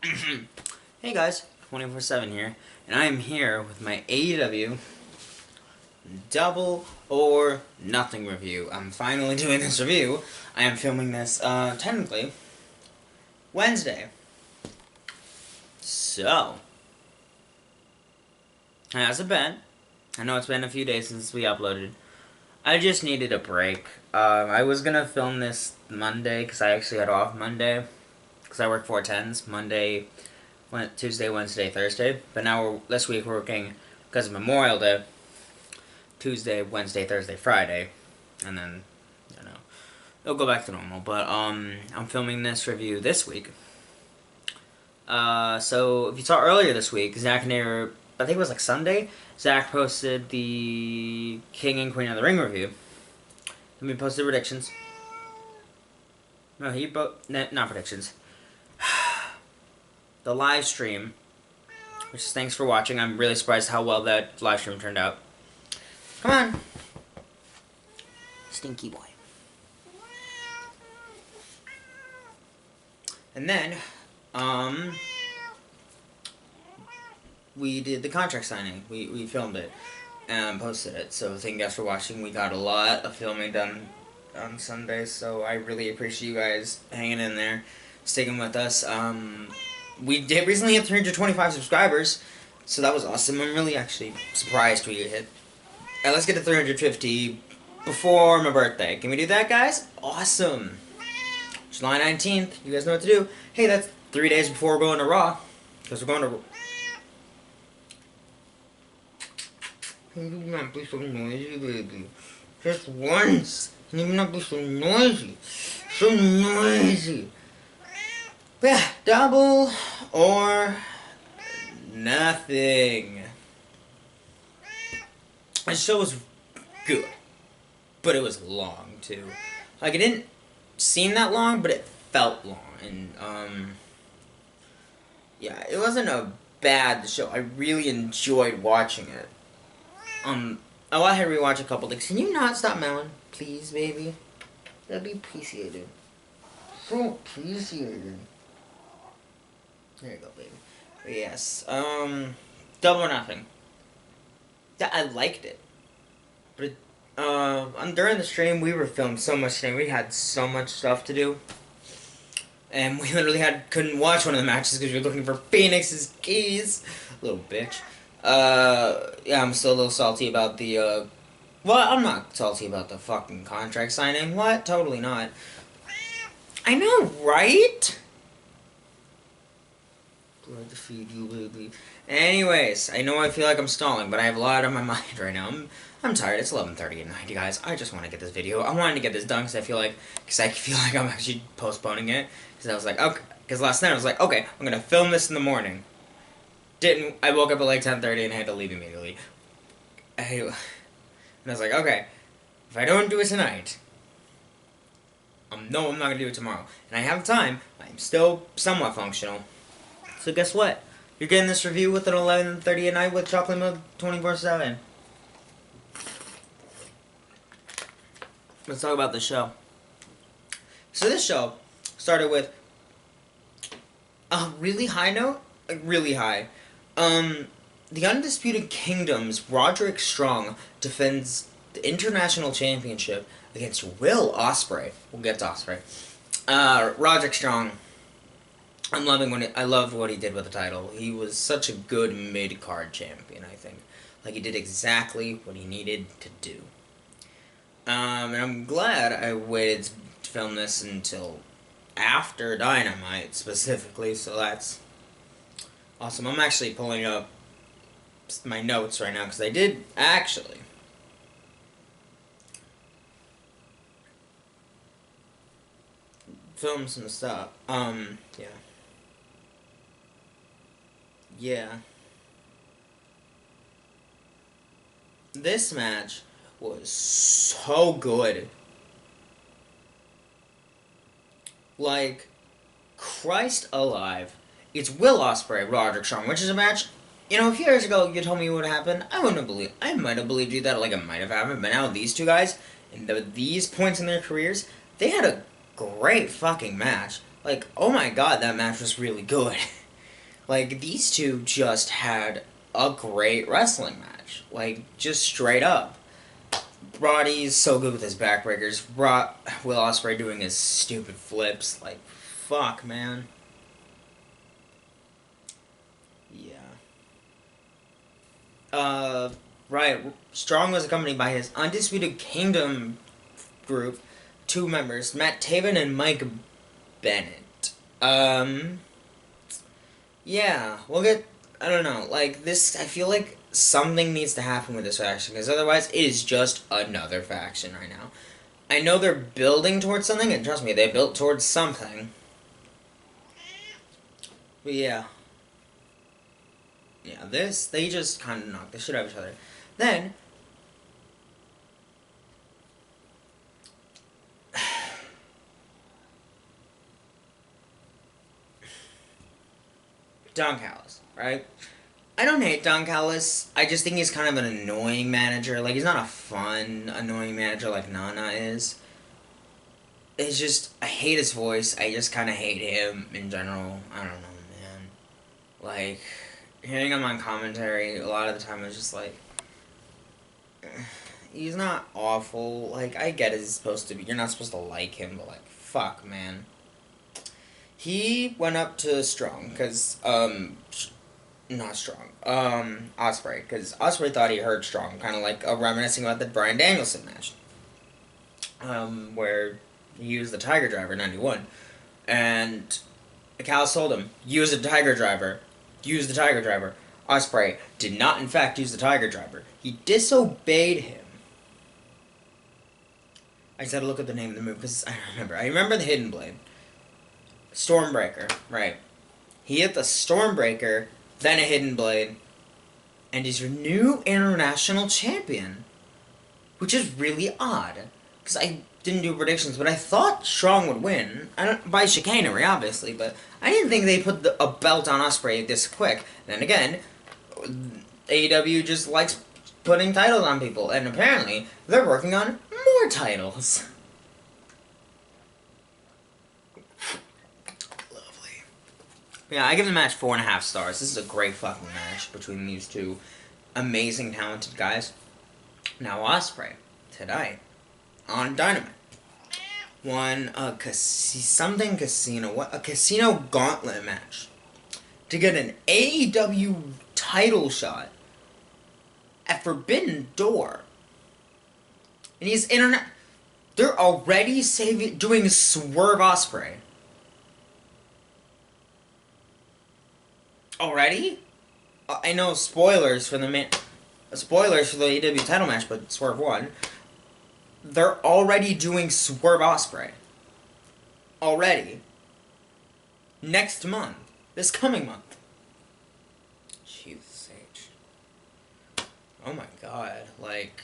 Hey guys, 24/7 here, and I am here with my AEW Double or Nothing review. I'm finally doing this review. I am filming this, technically, Wednesday. So, how's it been? I know it's been a few days since we uploaded. I just needed a break. I was gonna film this Monday, because I actually had off Monday, because I work 4/10s, Monday, Tuesday, Wednesday, Thursday. But now this week we're working because of Memorial Day. Tuesday, Wednesday, Thursday, Friday, and then it'll go back to normal. But I'm filming this review this week. So if you saw earlier this week, Zach and I think it was like Sunday. Zach posted the King and Queen of the Ring review. And we posted predictions. No, not predictions. The live stream, which is thanks for watching. I'm really surprised how well that live stream turned out. Come on. Stinky boy. And then, we did the contract signing. We filmed it and posted it. So thank you guys for watching. We got a lot of filming done on Sunday, so I really appreciate you guys hanging in there, sticking with us. We did recently hit 325 subscribers, so that was awesome. I'm really actually surprised we hit. Alright, let's get to 350 before my birthday. Can we do that, guys? Awesome. July 19th. You guys know what to do. Hey, that's 3 days before we're going to Raw. Because we're going to... Can you not be so noisy, baby? Just once. Can you not be so noisy? So noisy. But yeah, double or nothing. The show was good, but it was long too. Like, it didn't seem that long, but it felt long. And yeah, it wasn't a bad show. I really enjoyed watching it. I went ahead and rewatch a couple things. Can you not stop meowing, please, baby? That'd be appreciated. So appreciated. There you go, baby. But yes, double or nothing. Yeah, I liked it. But during the stream, we were filming so much today. We had so much stuff to do. And we literally couldn't watch one of the matches because we were looking for Phoenix's keys. Little bitch. Yeah, I'm still a little salty about the, well, I'm not salty about the fucking contract signing. What? Totally not. I know, right? Glad to feed you, baby. Anyways, I know I feel like I'm stalling, but I have a lot on my mind right now. I'm tired. It's 11:30 at night, you guys. I just want to get this video. I wanted to get this done because I feel like I'm actually postponing it. Because I was like, okay. Because last night I was like, okay, I'm gonna film this in the morning. I woke up at like 10:30 and I had to leave immediately. And I was like, okay, if I don't do it tonight, no, I'm not gonna do it tomorrow. And I have time. I'm still somewhat functional. So guess what? You're getting this review with an 11:30 at night with chocolate milk 24/7. Let's talk about the show. So this show started with a really high note, like really high. The Undisputed Kingdom's Roderick Strong defends the International Championship against Will Ospreay. We'll get to Ospreay. Roderick Strong. I loved what he did with the title. He was such a good mid-card champion, I think. Like, he did exactly what he needed to do. And I'm glad I waited to film this until after Dynamite, specifically, so that's awesome. I'm actually pulling up my notes right now, because I did actually film some stuff. Yeah. Yeah. This match was so good. Like, Christ alive. It's Will Ospreay, Roderick Strong, which is a match, you know, a few years ago you told me what happened, I might have believed you that, like, it might have happened, but now these two guys, and these points in their careers, they had a great fucking match. Like, oh my god, that match was really good. Like, these two just had a great wrestling match. Like, just straight up. Roddy's so good with his backbreakers. Will Ospreay doing his stupid flips. Like, fuck, man. Yeah. Right. Strong was accompanied by his Undisputed Kingdom group, two members, Matt Taven and Mike Bennett. Yeah, we'll get. I don't know. Like this, I feel like something needs to happen with this faction because otherwise, it is just another faction right now. I know they're building towards something, and trust me, they built towards something. But yeah, this they just kind of knocked the shit out of each other. Then Don Callis, right? I don't hate Don Callis. I just think he's kind of an annoying manager. Like, he's not a fun, annoying manager like Nana is. It's just, I hate his voice. I just kind of hate him in general. I don't know, man. Like, hearing him on commentary, a lot of the time it's just like, he's not awful. Like, I get it, he's supposed to be. You're not supposed to like him, but like, fuck, man. He went up to Strong, because, not Strong, Ospreay, because Ospreay thought he heard Strong, kind of like reminiscing about the Bryan Danielson match, where he used the Tiger Driver 91, and Callis told him, use the Tiger Driver, use the Tiger Driver. Ospreay did not in fact use the Tiger Driver. He disobeyed him. I just had to look at the name of the move, because I remember the Hidden Blade. Stormbreaker, right. He hit the Stormbreaker, then a Hidden Blade, and he's your new international champion. Which is really odd. Because I didn't do predictions, but I thought Strong would win. By chicanery, obviously, but I didn't think they put a belt on Ospreay this quick. Then again, AEW just likes putting titles on people, and apparently they're working on more titles. Yeah, I give the match 4.5 stars. This is a great fucking match between these two amazing, talented guys. Now Ospreay, tonight, on Dynamite, won a casino gauntlet match to get an AEW title shot at Forbidden Door. And he's they're already doing Swerve Ospreay. Already? I know spoilers for the AEW title match, but Swerve won. They're already doing Swerve Ospreay. Already. Next month. This coming month. Jesus H. Oh my god. Like,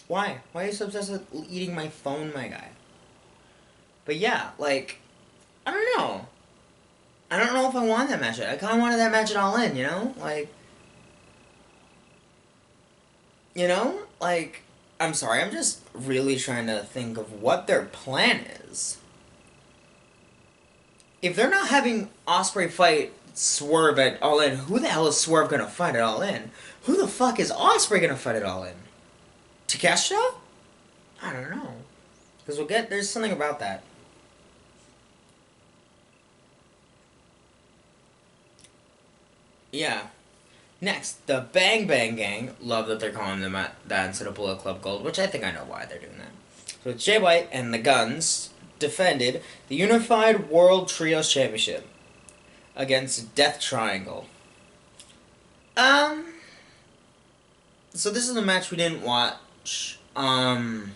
why? Why are you so obsessed with eating my phone, my guy? But yeah, like, I don't know. I don't know if I want that match. I kind of wanted that match at All In, you know? Like, I'm sorry, I'm just really trying to think of what their plan is. If they're not having Ospreay fight Swerve at All In, who the hell is Swerve gonna fight at All In? Who the fuck is Ospreay gonna fight at All In? Takeshita? I don't know. Because there's something about that. Yeah. Next, the Bang Bang Gang. Love that they're calling them that instead of Bullet Club Gold, which I think I know why they're doing that. So Jay White and the Guns defended the Unified World Trios Championship against Death Triangle. So this is a match we didn't watch, because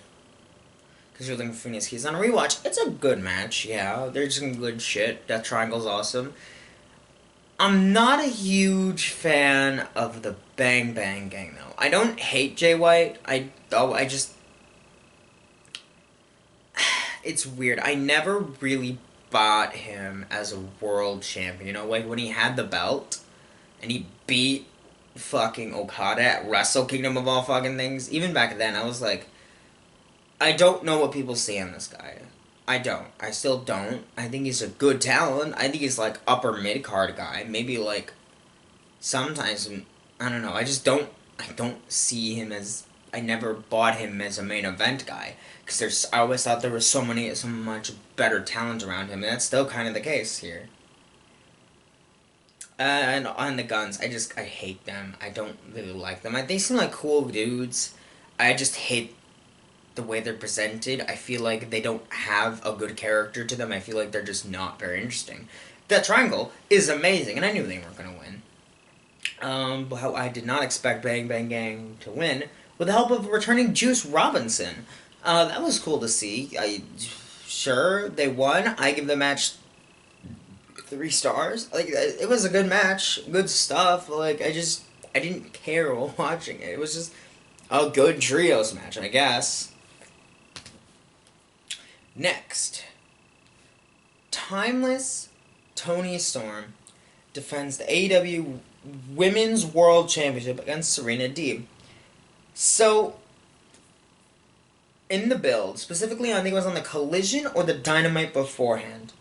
you're looking for Phoenix Keys. On a rewatch, it's a good match, yeah. There's some good shit. Death Triangle's awesome. I'm not a huge fan of the Bang Bang Gang, though. I don't hate Jay White. I just... It's weird. I never really bought him as a world champion. You know, like when he had the belt and he beat fucking Okada at Wrestle Kingdom of all fucking things. Even back then, I was like, I don't know what people see in this guy. I don't. I still don't. I think he's a good talent. I think he's like upper mid card guy. Maybe like sometimes I don't know. I just don't. I don't see him as. I never bought him as a main event guy because there's. I always thought there was so much better talent around him, and that's still kind of the case here. And on the Guns, I hate them. I don't really like them. They seem like cool dudes. I just hate the way they're presented. I feel like they don't have a good character to them. I feel like they're just not very interesting. That triangle is amazing, and I knew they weren't going to win. But how I did not expect Bang Bang Gang to win with the help of returning Juice Robinson. That was cool to see. Sure, they won. I give the match 3 stars. Like, it was a good match, good stuff. Like, I didn't care while watching it. It was just a good trios match, I guess. Next, Timeless Toni Storm defends the AEW Women's World Championship against Serena Deeb. So, in the build, specifically, I think it was on the Collision or the Dynamite beforehand,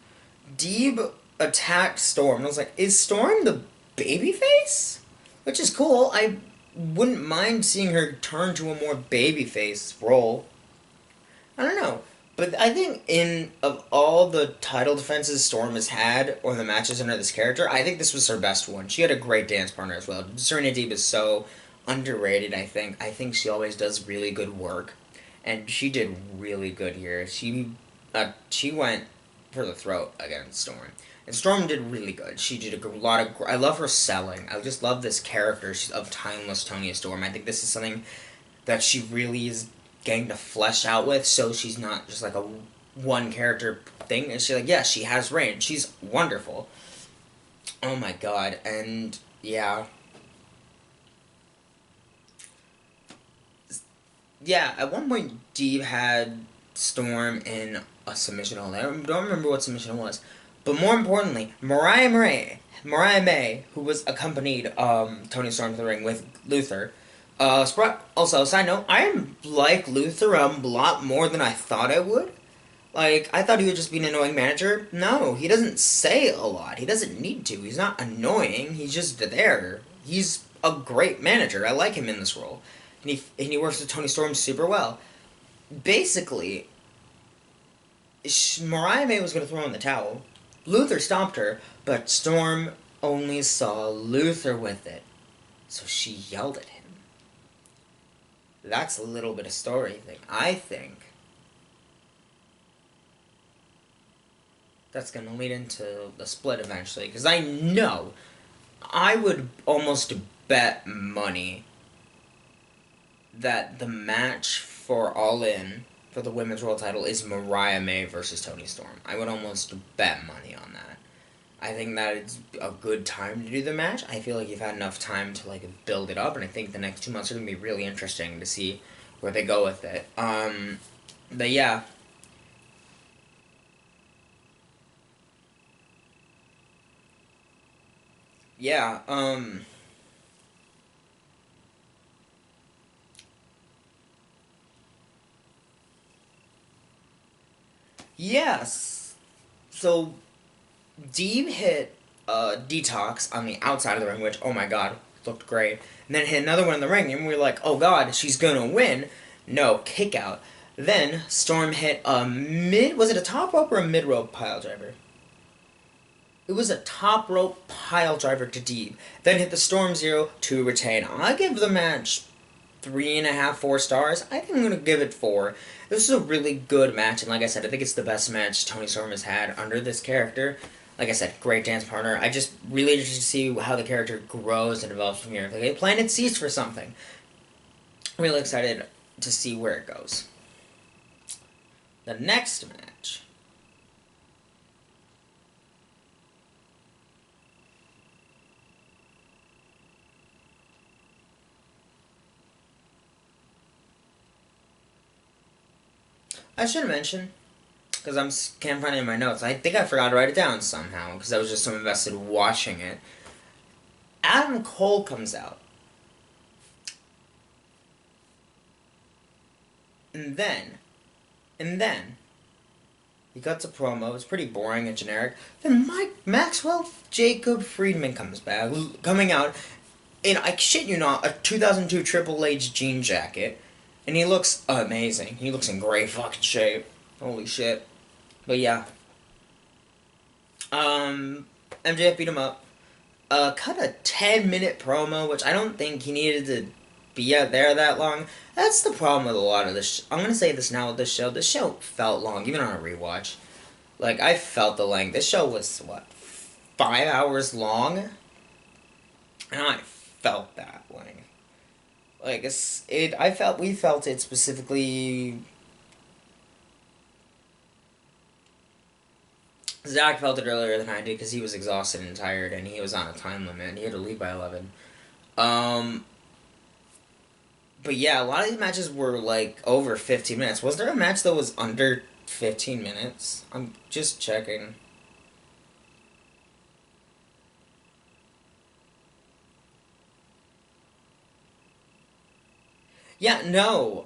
Deeb attacked Storm, and I was like, is Storm the babyface? Which is cool. I wouldn't mind seeing her turn to a more babyface role. I don't know. But I think of all the title defenses Storm has had, or the matches under this character, I think this was her best one. She had a great dance partner as well. Serena Deeb is so underrated, I think. I think she always does really good work. And she did really good here. She went for the throat against Storm. And Storm did really good. She did a lot of... I love her selling. I just love this character of Timeless Toni Storm. I think this is something that she really is getting to flesh out with, so she's not just like a one character thing. And she's like, yeah, she has range. She's wonderful. Oh my god. And yeah. Yeah, at one point Deeb had Storm in a submission hold. I don't remember what submission it was. But more importantly, Mariah May, who was accompanied Toni Storm to the ring with Luther. Also, side note, I like Luther a lot more than I thought I would. Like, I thought he would just be an annoying manager. No, he doesn't say a lot. He doesn't need to. He's not annoying. He's just there. He's a great manager. I like him in this role. And he works with Toni Storm super well. Basically, Mariah May was going to throw in the towel. Luther stopped her, but Storm only saw Luther with it. So she yelled at him. That's a little bit of story thing. I think that's going to lead into the split eventually. Because I know I would almost bet money that the match for All In for the Women's World title is Mariah May versus Toni Storm. I would almost bet money on that. I think that it's a good time to do the match. I feel like you've had enough time to like build it up, and I think the next 2 months are going to be really interesting to see where they go with it. But yeah. Yeah, yes. So Deeb hit Detox on the outside of the ring, which, oh my god, looked great. And then hit another one in the ring, and we were like, oh god, she's gonna win. No, kick out. Then Storm hit a was it a top rope or a mid rope pile driver? It was a top rope pile driver to Deeb. Then hit the Storm Zero to retain. I give the match 3.5, 4 stars. I think I'm going to give it 4. This is a really good match, and like I said, I think it's the best match Toni Storm has had under this character. Like I said, great dance partner. I just really interested to see how the character grows and develops from here. Like, they planted seeds for something. I'm really excited to see where it goes. The next match. I should mention, because can't find it in my notes. I think I forgot to write it down somehow, because I was just so invested watching it. Adam Cole comes out. And then, He cuts a promo. It's pretty boring and generic. Then Maxwell Jacob Friedman comes back, coming out in, I shit you not, a 2002 Triple H jean jacket. And he looks amazing. He looks in great fucking shape. Holy shit. But yeah. MJF beat him up. Cut a 10-minute promo, which I don't think he needed to be out there that long. That's the problem with a lot of this. I'm gonna say this now with this show. This show felt long, even on a rewatch. Like, I felt the length. This show was, what, 5 hours long? And I felt that length. Like, we felt it specifically. Zach felt it earlier than I did because he was exhausted and tired and he was on a time limit and he had to leave by 11. But yeah, a lot of these matches were like over 15 minutes. Was there a match that was under 15 minutes? I'm just checking. Yeah, no.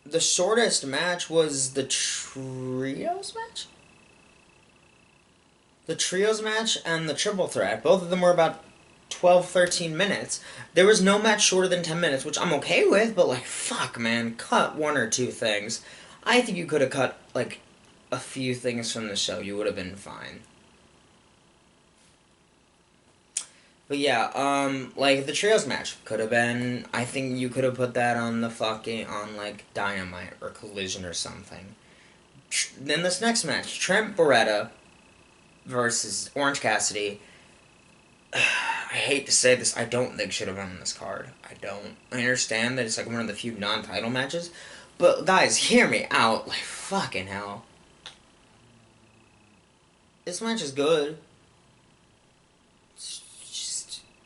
The shortest match was the trios match? The trios match and the triple threat. Both of them were about 12, 13 minutes. There was no match shorter than 10 minutes, which I'm okay with, but like, fuck, man. Cut one or two things. I think you could have cut, like, a few things from the show. You would have been fine. But yeah, like, the trios match could have been, I think you could have put that on like, Dynamite or Collision or something. Then this next match, Trent Beretta versus Orange Cassidy. I hate to say this, I don't think should have been on this card. I don't. I understand that it's like one of the few non-title matches, but guys, hear me out. Like, fucking hell. This match is good.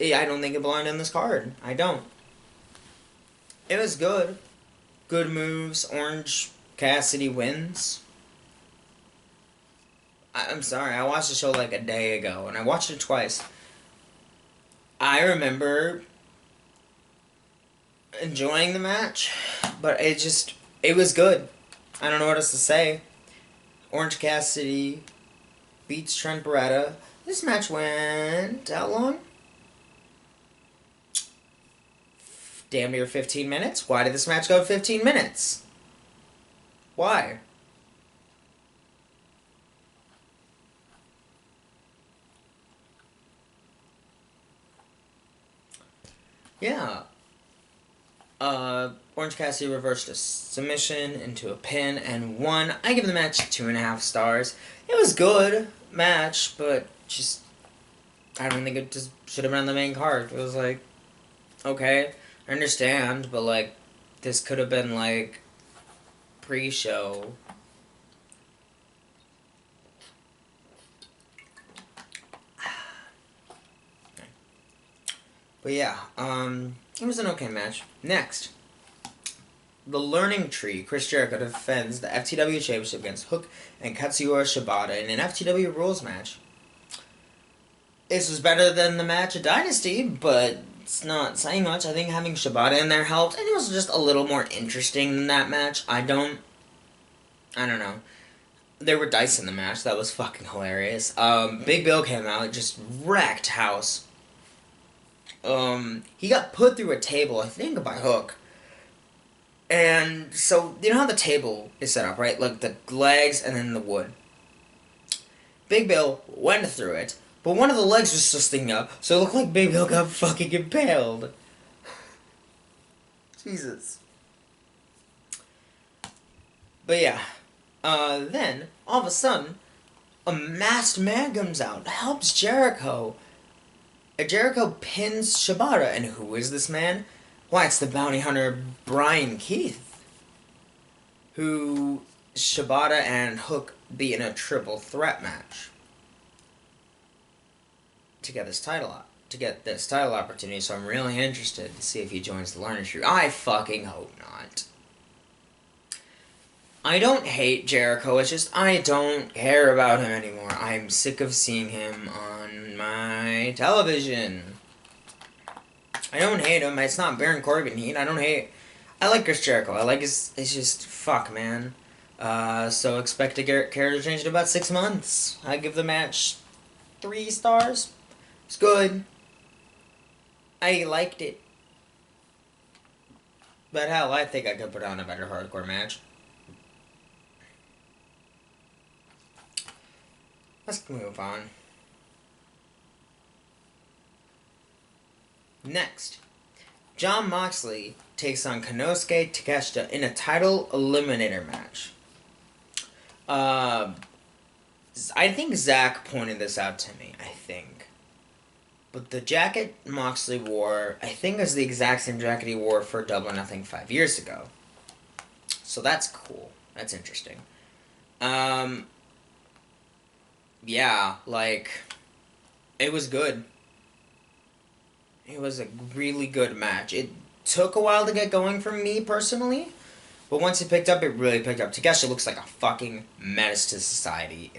I don't think it belonged in this card. I don't. It was good. Good moves. Orange Cassidy wins. I'm sorry, I watched the show like a day ago, and I watched it twice. I remember enjoying the match, but it was good. I don't know what else to say. Orange Cassidy beats Trent Beretta. This match went how long? Damn near 15 minutes. Why did this match go 15 minutes? Why? Yeah. Orange Cassidy reversed a submission into a pin and won. I give the match 2.5 stars. It was good match, but just I don't think it just should have been on the main card. It was like, okay, I understand, but like this could have been like pre-show. But yeah, it was an okay match. Next, the Learning Tree. Chris Jericho defends the FTW Championship against Hook and Katsuyori Shibata in an FTW Rules match. This was better than the match at Dynasty, but it's not saying much. I think having Shibata in there helped, and it was just a little more interesting than that match. I don't know. There were dice in the match. That was fucking hilarious. Big Bill came out, just wrecked house. He got put through a table, I think by Hook. And so, you know how the table is set up, right? Like the legs and then the wood. Big Bill went through it, but one of the legs was still sticking up, so it looked like Big Bill got fucking impaled. Jesus. But yeah. Then, all of a sudden, a masked man comes out, helps Jericho. Jericho pins Shibata, and who is this man? Why, it's the bounty hunter Brian Keith, who Shibata and Hook beat in a triple threat match to get this title opportunity. So I'm really interested to see if he joins the Learning Tree. I fucking hope not. I don't hate Jericho, it's just I don't care about him anymore. I'm sick of seeing him on my television. I don't hate him, it's not Baron Corbin heat, I like Chris Jericho, I like it's just, fuck, man. So expect a character change in about 6 months. I give the match 3 stars. It's good. I liked it. But hell, I think I could put on a better hardcore match. Let's move on. Next, Jon Moxley takes on Konosuke Takeshita in a title eliminator match. I think Zach pointed this out to me, But the jacket Moxley wore, I think is the exact same jacket he wore for Double or Nothing 5 years ago. So that's cool. That's interesting. Yeah, like, it was good. It was a really good match. It took a while to get going for me personally, but once it picked up, it really picked up. Takeshita looks like a fucking menace to society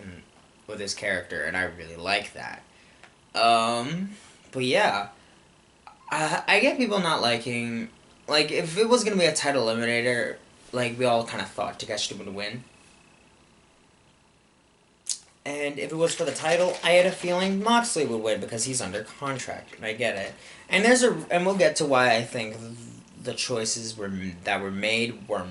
with his character, and I really like that. But yeah, I get people not liking, like, if it was gonna be a title eliminator, like, we all kind of thought Takeshita would win. And if it was for the title, I had a feeling Moxley would win because he's under contract, and I get it. And and we'll get to why I think the choices that were made. But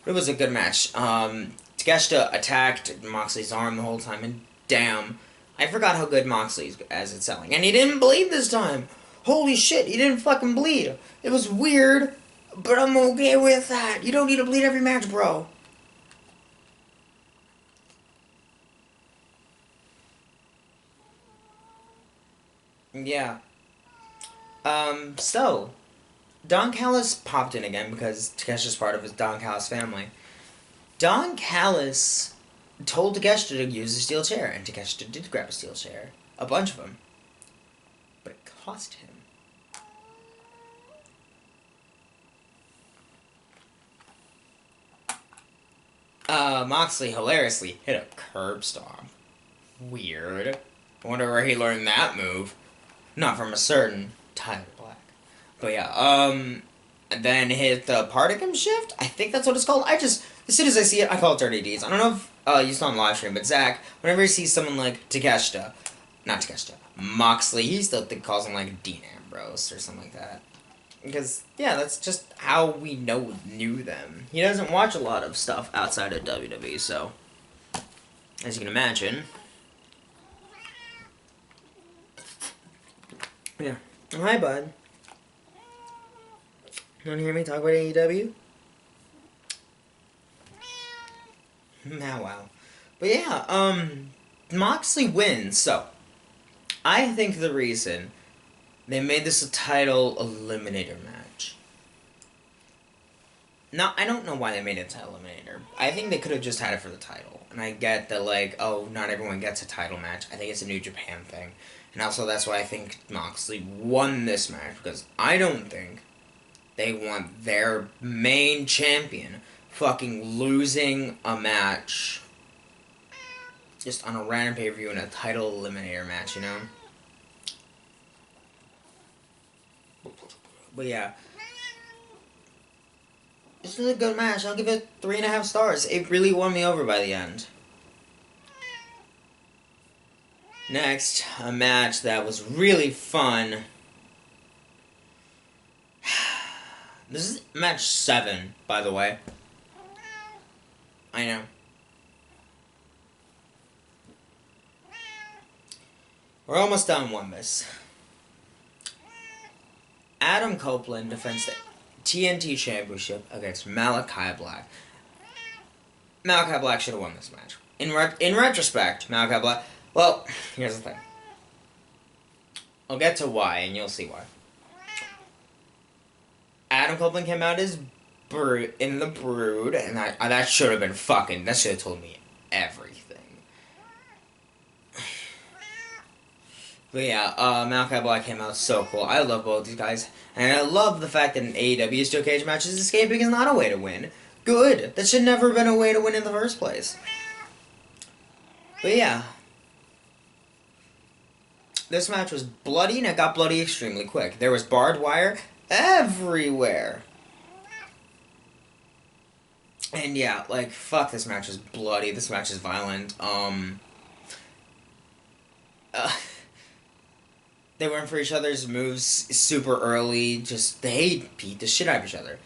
it was a good match. Takeshita attacked Moxley's arm the whole time, and damn, I forgot how good Moxley's as it's selling. And he didn't bleed this time. Holy shit, he didn't fucking bleed. It was weird, but I'm okay with that. You don't need to bleed every match, bro. Yeah. So, Don Callis popped in again because Takeshita's part of his Don Callis family. Don Callis told Takeshita to use a steel chair, and Takeshita did grab a steel chair. A bunch of them. But it cost him. Moxley hilariously hit a curb stomp. Weird. I wonder where he learned that move. Not from a certain Tyler Black. But yeah, and then hit the Particum shift? I think that's what it's called. As soon as I see it, I call it Dirty Deeds. I don't know if you saw on live stream, but Zach, whenever he sees someone like Moxley, he still calls him like Dean Ambrose or something like that. Because, yeah, that's just how we knew them. He doesn't watch a lot of stuff outside of WWE, so, as you can imagine. Yeah. Oh, hi, bud. You want to hear me talk about AEW? Wow. But yeah, Moxley wins, so I think the reason they made this a title eliminator match. Now, I don't know why they made it a title eliminator. I think they could have just had it for the title. And I get that, like, oh, not everyone gets a title match. I think it's a New Japan thing. And also that's why I think Moxley won this match, because I don't think they want their main champion fucking losing a match just on a random pay-per-view in a title eliminator match, you know? But yeah. This is a good match. I'll give it 3.5 stars. It really won me over by the end. Next, a match that was really fun. This is match 7, by the way. I know. We're almost done with this. Adam Copeland defends the TNT Championship against Malachi Black. Malachi Black should have won this match. In retrospect, Malachi Black... Well, here's the thing. I'll get to why, and you'll see why. Adam Copeland came out as in the Brood, and that should have been fucking... That should have told me everything. But yeah, Malachi Black came out so cool. I love both these guys. And I love the fact that in AEW steel cage matches, escaping is not a way to win. Good. That should never have been a way to win in the first place. But yeah. This match was bloody, and it got bloody extremely quick. There was barbed wire everywhere. And yeah, like, fuck, this match is bloody. This match is violent. Uh, they went for each other's moves super early. Just, they beat the shit out of each other.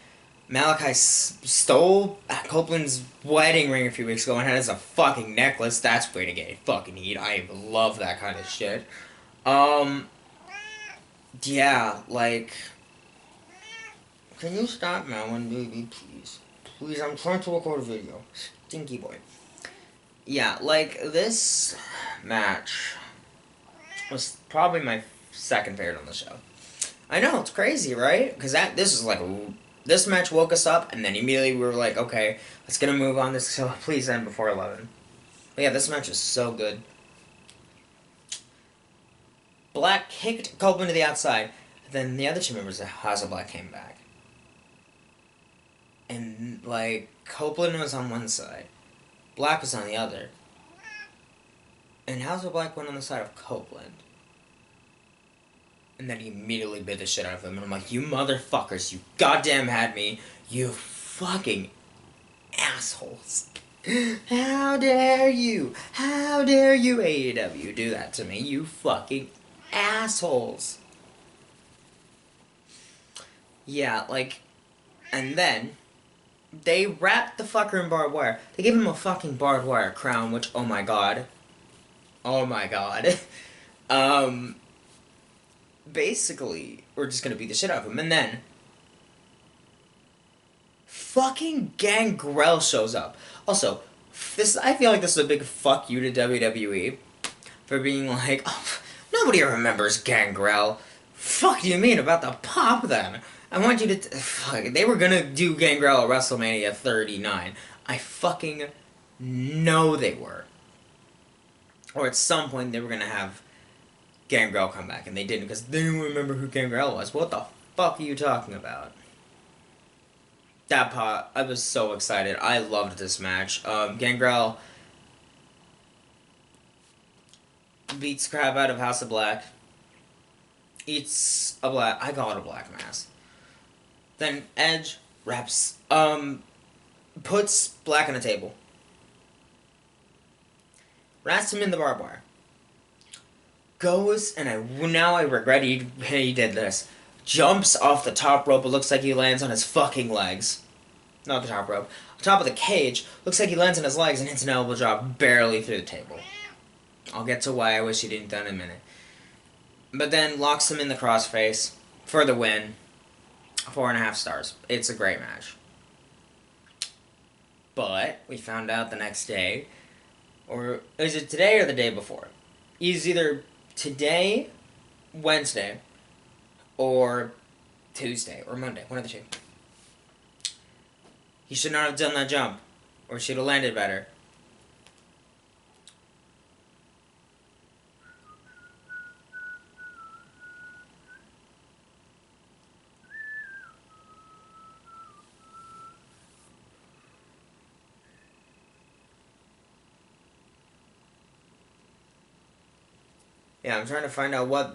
Malachi stole Copeland's wedding ring a few weeks ago and had it as a fucking necklace. That's way to get fucking heat. I love that kind of shit. Um, yeah, like, can you stop mowing, baby, please? Please, I'm trying to record a video. Stinky boy. Yeah, like, this match was probably my second favorite on the show. I know, it's crazy, right? Because this is like, this match woke us up, and then immediately we were like, okay, let's get a move on this, so please end before 11. But yeah, this match is so good. Black kicked Copeland to the outside, then the other two members of House of Black came back. And, like, Copeland was on one side, Black was on the other. And House of Black went on the side of Copeland. And then he immediately bit the shit out of him. And I'm like, you motherfuckers, you goddamn had me. You fucking assholes. How dare you? How dare you, AEW, do that to me? You fucking assholes. Yeah, like, and then they wrapped the fucker in barbed wire. They gave him a fucking barbed wire crown, which, oh my god. Oh my god. um, basically, we're just gonna beat the shit out of him. And then, fucking Gangrel shows up. Also, I feel like this is a big fuck you to WWE for being like, oh, nobody remembers Gangrel. Fuck do you mean about the pop then? I want you to. Fuck, they were gonna do Gangrel at WrestleMania 39. I fucking know they were. Or at some point they were gonna have Gangrel come back, and they didn't because they didn't remember who Gangrel was. What the fuck are you talking about? That part, I was so excited. I loved this match. Gangrel beats crap out of House of Black. Eats a black. I call it a black mass. Then Edge puts Black on a table. Wraps him in the barbed wire. Goes, and now I regret he did this. Jumps off the top rope. It looks like he lands on his fucking legs. Not the top rope. On top of the cage. Looks like he lands on his legs and hits an elbow drop barely through the table. I'll get to why I wish he didn't done in a minute. But then locks him in the crossface for the win. 4.5 stars. It's a great match. But we found out the next day, or is it today or the day before? It's either today, Wednesday, or Tuesday, or Monday. One of the two. He should not have done that jump, or should have landed better. Yeah, I'm trying to find out what...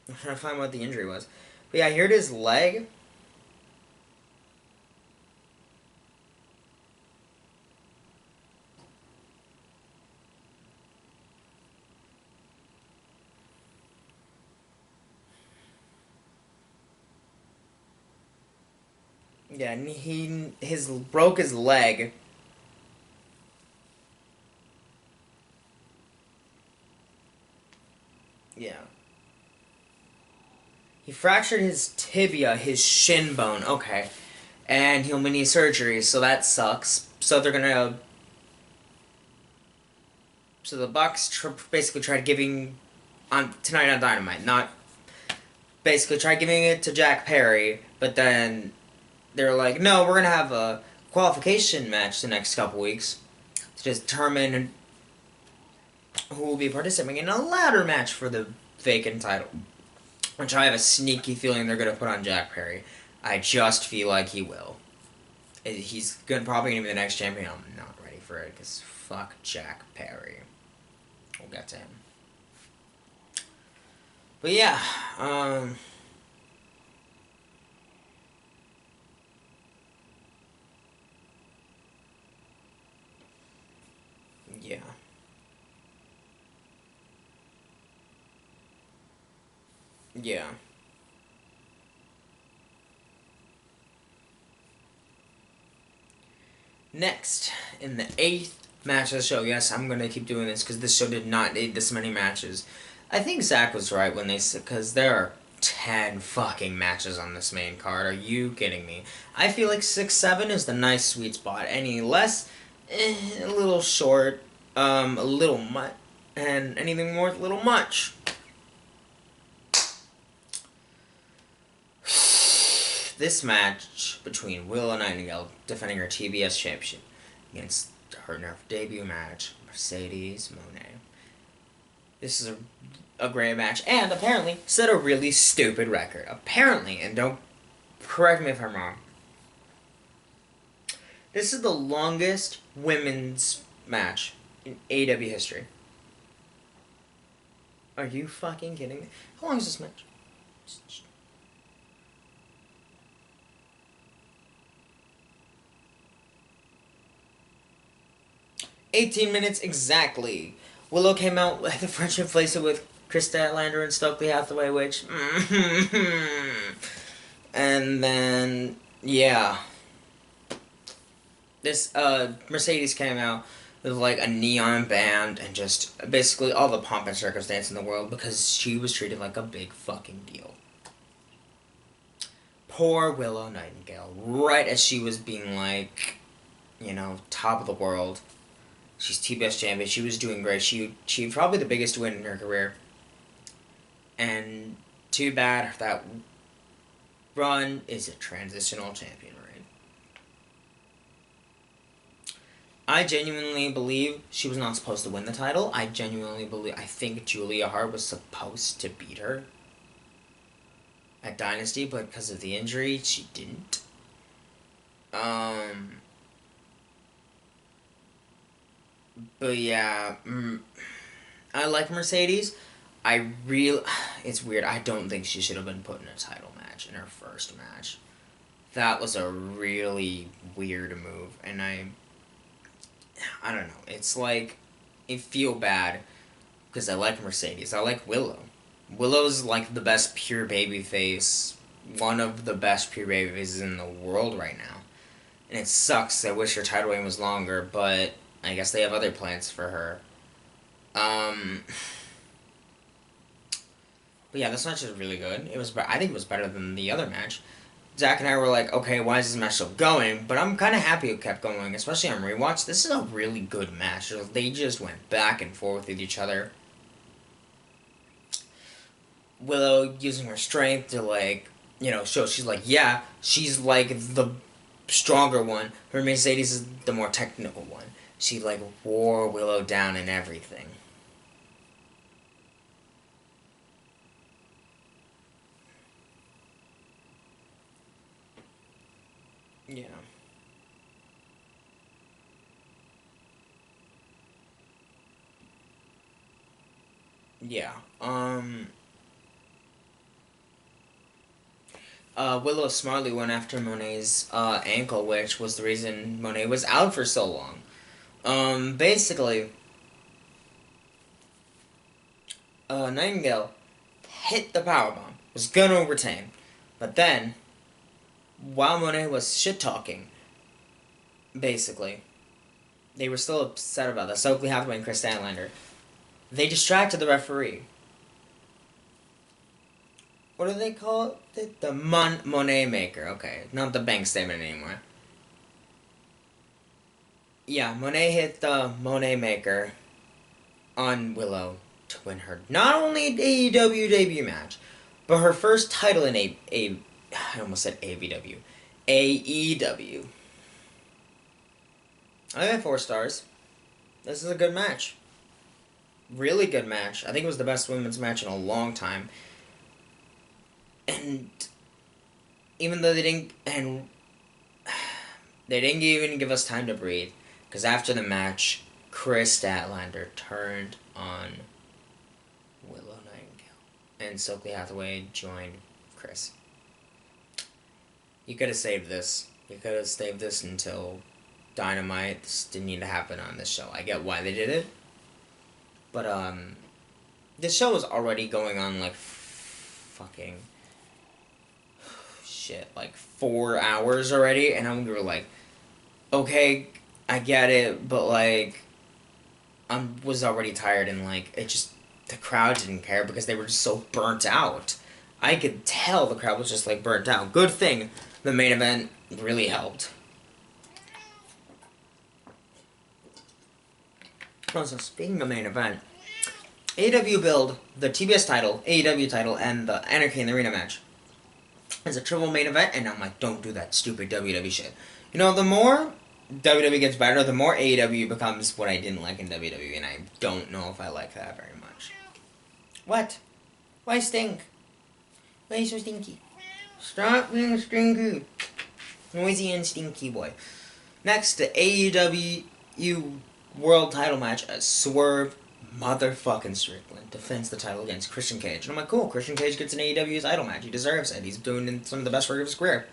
I'm trying to find what the injury was. But yeah, I heard his leg. Yeah, and he broke his leg. Yeah. He fractured his tibia, his shin bone. Okay. And he'll need surgery, so that sucks. So they're gonna... So the Bucks basically tried giving... Tonight on Dynamite, not... Basically tried giving it to Jack Perry, but then... They're like, no, we're gonna have a qualification match the next couple weeks to determine who will be participating in a ladder match for the vacant title. Which I have a sneaky feeling they're gonna put on Jack Perry. I just feel like he will. He's probably gonna be the next champion. I'm not ready for it because fuck Jack Perry. We'll get to him. But yeah, Yeah. Next, in the 8th match of the show, yes, I'm going to keep doing this because this show did not need this many matches. I think Zach was right when they said, because there are 10 fucking matches on this main card. Are you kidding me? I feel like 6, 7 is the nice sweet spot. Any less, a little short, a little much, and anything more, a little much. This match between Willow Nightingale defending her TBS championship against her debut match, Mercedes Moné. This is a great match, and apparently set a really stupid record. Apparently, and don't correct me if I'm wrong. This is the longest women's match in AEW history. Are you fucking kidding me? How long is this match? 18 minutes exactly. Willow came out with the friendship bracelet with Chris Statlander and Stokely Hathaway, which... and then, yeah. This, Mercedes came out with, like, a neon band and just basically all the pomp and circumstance in the world because she was treated like a big fucking deal. Poor Willow Nightingale. Right as she was being, like, you know, top of the world. She's TBS champion. She was doing great. She probably the biggest win in her career. And too bad that run is a transitional champion reign. I genuinely believe she was not supposed to win the title. I think Julia Hart was supposed to beat her at Dynasty, but because of the injury, she didn't. But yeah, I like Mercedes. It's weird. I don't think she should have been put in a title match in her first match. That was a really weird move, and I don't know. It's like, I feel bad because I like Mercedes. I like Willow. Willow's like the best pure babyface, one of the best pure babyfaces in the world right now. And it sucks. I wish her title reign was longer, but I guess they have other plans for her. But yeah, this match is really good. I think it was better than the other match. Zach and I were like, okay, why is this match still going? But I'm kind of happy it kept going, especially on rewatch. This is a really good match. They just went back and forth with each other. Willow using her strength to, like, you know, show she's like, yeah, she's like the stronger one. Her Mercedes is the more technical one. She, like, wore Willow down and everything. Yeah. Yeah. Willow smartly went after Monet's ankle, which was the reason Monet was out for so long. Basically, Nightingale hit the powerbomb, was gonna retain, but then, while Monet was shit-talking, basically, they were still upset about this. Stokely Hathaway and Chris Statlander. They distracted the referee. What do they call it? The Monet Maker. Okay, not the bank statement anymore. Yeah, Monet hit the Monet Maker on Willow to win her not only AEW debut match, but her first title in I almost said AVW. AEW. I got 4 stars. This is a good match. Really good match. I think it was the best women's match in a long time. And even though they didn't even give us time to breathe, because after the match, Chris Statlander turned on Willow Nightingale, and Stokely Hathaway joined Chris. You could have saved this. You could have saved this until Dynamite. This didn't need to happen on this show. I get why they did it, but this show was already going on like fucking shit, like 4 hours already, and I'm gonna like, okay, I get it, but like, was already tired, and like, it just, the crowd didn't care because they were just so burnt out. I could tell the crowd was just like burnt out. Good thing the main event really helped. Also, speaking of main event, AEW build the TBS title, AEW title, and the Anarchy in the Arena match as a triple main event, and I'm like, don't do that stupid WWE shit. You know, the more WWE gets better, the more AEW becomes what I didn't like in WWE, and I don't know if I like that very much. What? Why stink? Why are you so stinky? Stop being stinky. Noisy and stinky boy. Next, the AEW World Title match as Swerve motherfucking Strickland defends the title against Christian Cage. And I'm like, cool, Christian Cage gets an AEW title match. He deserves it. He's doing some of the best work of his career.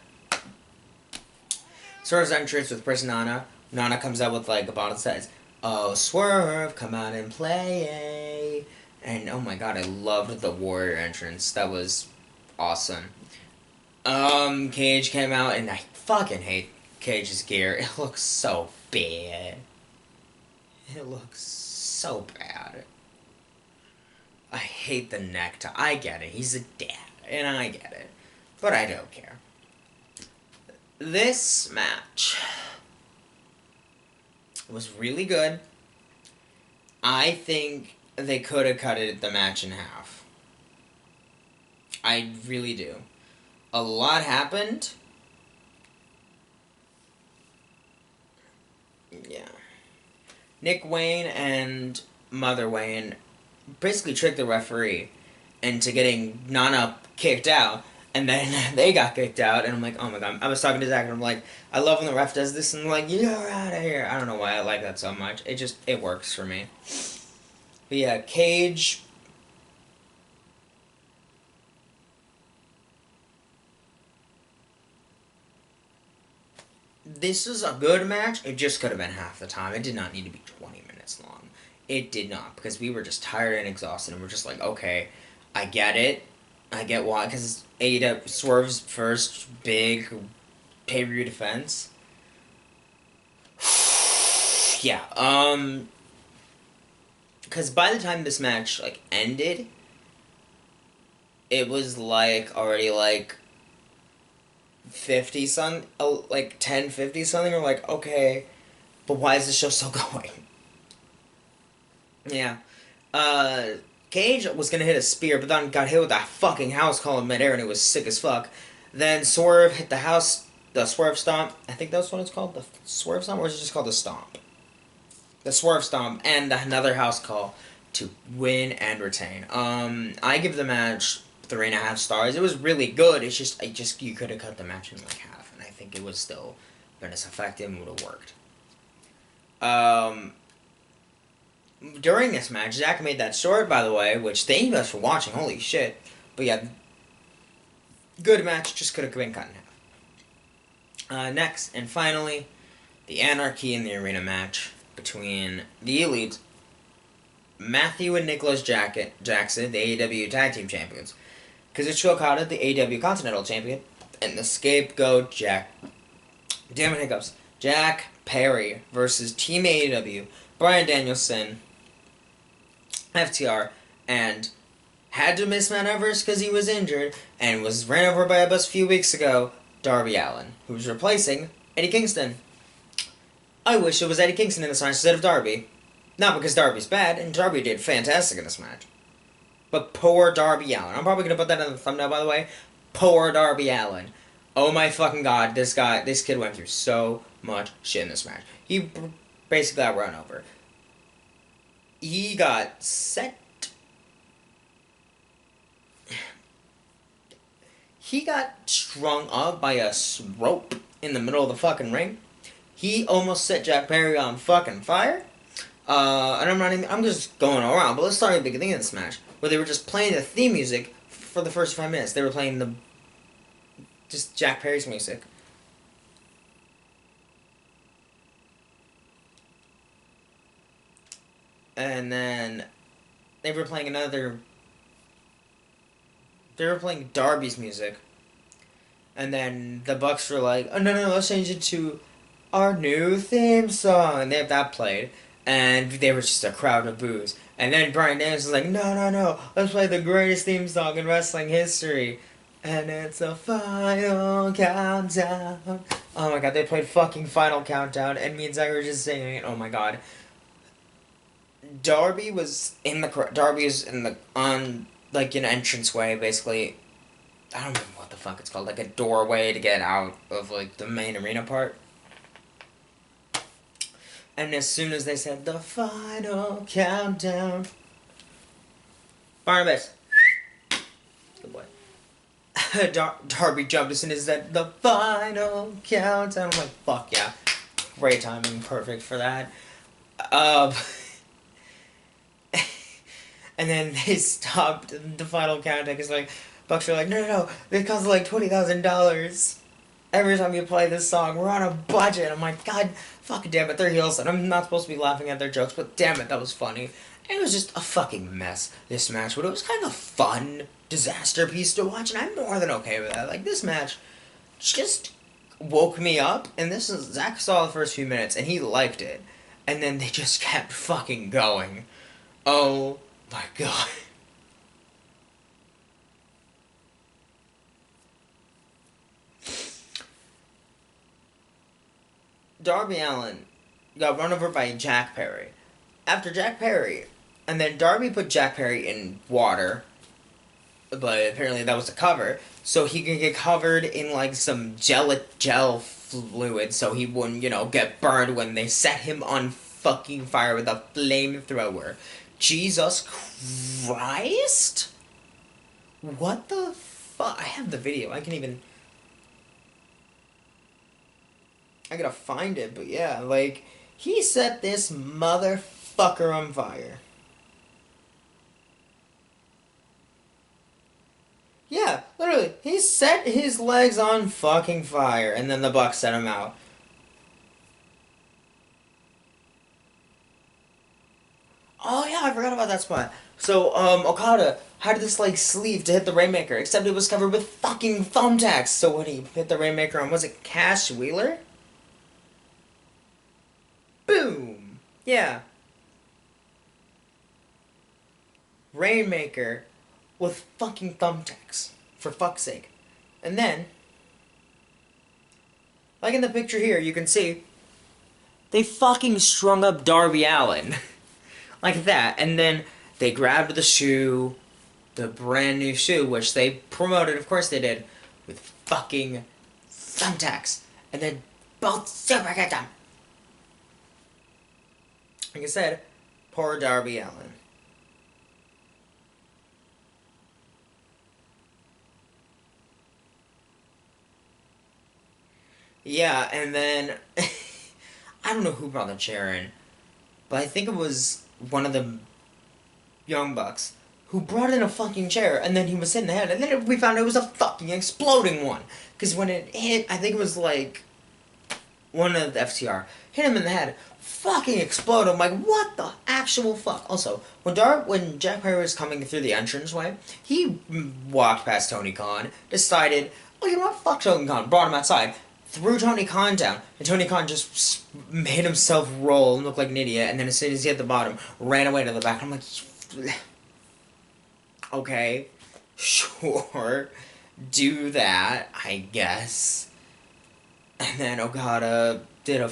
Swerve's entrance with Chris Nana. Nana comes out with like a bottle that says, "Oh, Swerve, come out and play." And oh my god, I loved the Warrior entrance. That was awesome. Cage came out, and I fucking hate Cage's gear. It looks so bad. It looks so bad. I hate the necktie. I get it. He's a dad, and I get it. But I don't care. This match was really good. I think they could have cut the match in half. I really do. A lot happened. Yeah. Nick Wayne and Mother Wayne basically tricked the referee into getting Nana kicked out, and then they got kicked out, and I'm like, oh my god. I was talking to Zach, and I'm like, I love when the ref does this, and I'm like, you're out of here. I don't know why I like that so much. It works for me. But yeah, Cage. This is a good match. It just could have been half the time. It did not need to be 20 minutes long. It did not, because we were just tired and exhausted, and we're just like, okay, I get it. I get why, because AEW Swerve's first big pay-per-view defense. Yeah, because by the time this match, like, ended, it was, like, already, like, 50 something, like 10:50 something. Or like, okay, but why is the show still going? Yeah. Cage was gonna hit a spear, but then got hit with that fucking house call in midair, and it was sick as fuck. Then Swerve hit the Swerve Stomp. I think that's what it's called, the Swerve Stomp, or is it just called the Stomp? The Swerve Stomp, and another house call to win and retain. I give the match 3.5 stars. It was really good. It's just you could have cut the match in like half, and I think it was still been as effective and would have worked. During this match, Zach made that short, by the way, which thank you guys for watching. Holy shit! But yeah, good match. Just could have been cut in half. Next and finally, the Anarchy in the Arena match between the Elite, Matthew and Nicholas Jackson, the AEW Tag Team Champions, Kazuchika Okada, the AEW Continental Champion, and the Scapegoat Jack Perry versus Team AEW, Bryan Danielson, FTR, and had to miss Mount Everest because he was injured and was ran over by a bus a few weeks ago, Darby Allin, who was replacing Eddie Kingston. I wish it was Eddie Kingston in this match instead of Darby. Not because Darby's bad, and Darby did fantastic in this match. But poor Darby Allin. I'm probably going to put that in the thumbnail, by the way. Poor Darby Allin. Oh my fucking god, this kid went through so much shit in this match. He basically got run over. He got set. He got strung up by a rope in the middle of the fucking ring. He almost set Jack Perry on fucking fire. And I'm just going all around, but let's start at the beginning of this match, where they were just playing the theme music for the first 5 minutes. They were playing just Jack Perry's music. And then they were playing another They were playing Darby's music. And then the Bucks were like, oh, no, let's change it to our new theme song. And they have that played. And they were just a crowd of boos. And then Bryan Danielson was like, no, let's play the greatest theme song in wrestling history. And it's a final countdown. Oh my god, they played fucking Final Countdown, and me and Zach were just singing it. Oh my god. Darby was in the Darby is in the on like an entranceway, basically. I don't remember what the fuck it's called, like a doorway to get out of like the main arena part. And as soon as they said the final countdown, Barnabas, good boy. Darby jumped as soon as said the final countdown. I'm like, fuck yeah, great timing, perfect for that. And then they stopped the final countdown because like Bucks were like, no, it costs like $20,000 every time you play this song. We're on a budget. I'm like, god, fuck damn it, they're heels, and I'm not supposed to be laughing at their jokes, but damn it, that was funny. And it was just a fucking mess, this match, but it was kind of a fun disaster piece to watch, and I'm more than okay with that. Like, this match just woke me up, and this is, Zach saw the first few minutes, and he liked it, and then they just kept fucking going. Oh my god. Darby Allin got run over by Jack Perry. After Jack Perry, and then Darby put Jack Perry in water, but apparently that was a cover, so he could get covered in like some gel fluid so he wouldn't, get burned when they set him on fucking fire with a flamethrower. Jesus Christ? What the fuck? I have the video. I gotta find it, but yeah, like, he set this motherfucker on fire. Yeah, literally, he set his legs on fucking fire, and then the Bucks set him out. Oh yeah, I forgot about that spot. So, Okada had this, like, sleeve to hit the Rainmaker, except it was covered with fucking thumbtacks. So when he hit the Rainmaker on, was it Cash Wheeler? Boom! Yeah. Rainmaker with fucking thumbtacks. For fuck's sake. And then, like in the picture here, you can see, they fucking strung up Darby Allin. Like that. And then they grabbed the shoe, the brand new shoe, which they promoted, of course they did, with fucking thumbtacks. And then both super get them. Like I said, poor Darby Allin. Yeah, and then I don't know who brought the chair in, but I think it was one of the Young Bucks who brought in a fucking chair, and then he was sitting there, and then we found it was a fucking exploding one. Because when it hit, I think it was like one of the FTR hit him in the head, fucking exploded. I'm like, what the actual fuck? Also, when Jack Perry was coming through the entranceway, he walked past Tony Khan, decided, oh, you know what, fuck Tony Khan, brought him outside, threw Tony Khan down, and Tony Khan just made himself roll and look like an idiot, and then as soon as he hit the bottom, ran away to the back. I'm like, okay, sure, do that, I guess. And then Okada did a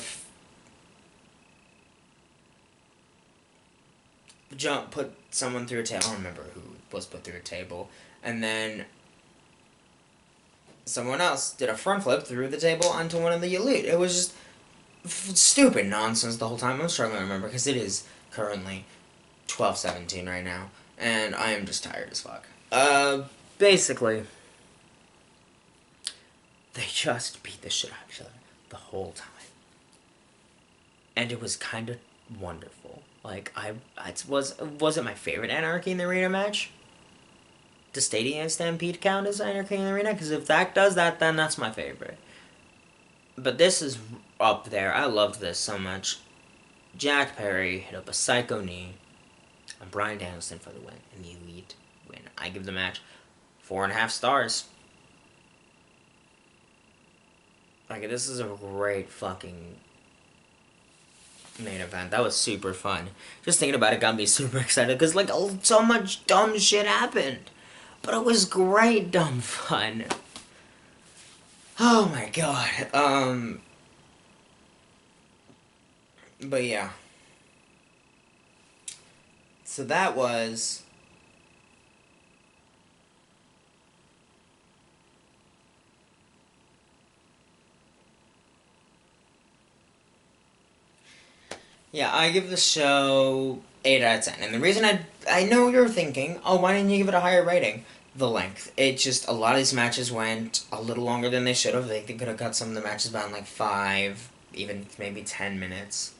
jump, put someone through a table. I don't remember who was put through a table. And then someone else did a front flip through the table onto one of the Elite. It was just stupid nonsense the whole time. I'm struggling to remember because it is currently 12:17 right now. And I am just tired as fuck. Basically, they just beat the shit out of each other the whole time. And it was kind of wonderful. Like, it wasn't my favorite Anarchy in the Arena match. Does Stadium Stampede count as Anarchy in the Arena? Because if that does that, then that's my favorite. But this is up there. I loved this so much. Jack Perry hit up a psycho knee on Bryan Danielson for the win. And the Elite win. I give the match 4.5 stars. Like, this is a great fucking main event. That was super fun. Just thinking about it got me super excited because, like, so much dumb shit happened. But it was great dumb fun. Oh my god. But yeah. So that was... Yeah, I give the show 8 out of 10. And the reason I know you're thinking, oh, why didn't you give it a higher rating? The length. It just, a lot of these matches went a little longer than they should have. They could have cut some of the matches down like 5, even maybe 10 minutes.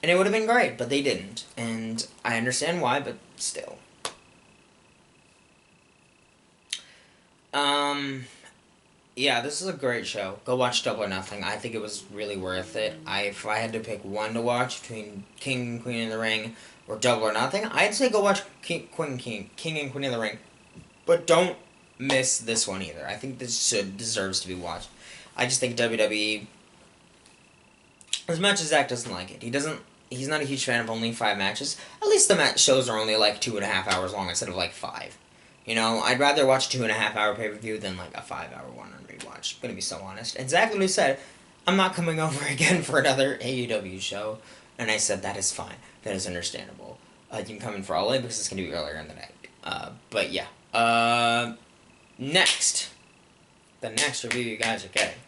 And it would have been great, but they didn't. And I understand why, but still. Yeah, this is a great show. Go watch Double or Nothing. I think it was really worth it. If I had to pick one to watch between King and Queen of the Ring or Double or Nothing, I'd say go watch King and Queen of the Ring. But don't miss this one either. I think this deserves to be watched. I just think WWE, as much as Zach doesn't like it, he's not a huge fan of only 5 matches. At least the shows are only like 2.5 hours long instead of like 5. You know, I'd rather watch a 2.5 hour pay-per-view than like a 5-hour one on rewatch. I'm gonna be so honest. And Zach literally said, I'm not coming over again for another AEW show. And I said, that is fine. That is understandable. You can come in for All In because it's gonna be earlier in the night. But yeah. Next. The next review you guys are getting.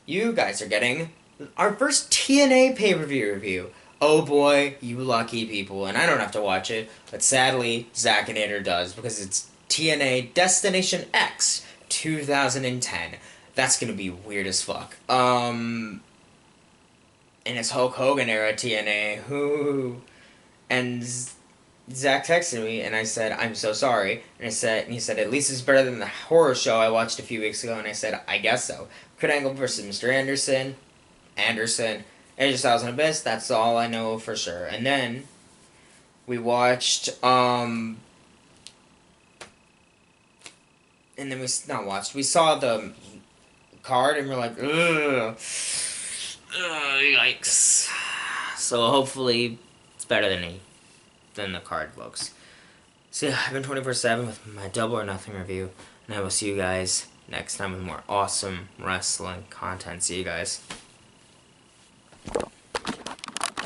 You guys are getting our first TNA pay-per-view review. Oh boy, you lucky people. And I don't have to watch it, but sadly, Zackinator does, because it's TNA Destination X 2010. That's gonna be weird as fuck. And it's Hulk Hogan era TNA. Whoo. And Zach texted me, and I said, I'm so sorry. And he said, at least it's better than the horror show I watched a few weeks ago. And I said, I guess so. Kurt Angle versus Mr. Anderson. AJ Styles and Abyss, that's all I know for sure. And then we watched, and then we saw the card and we're like, ugh, yikes. So hopefully it's better than the card looks. So yeah, I've been 24/7 with my Double or Nothing review, and I will see you guys next time with more awesome wrestling content. See you guys.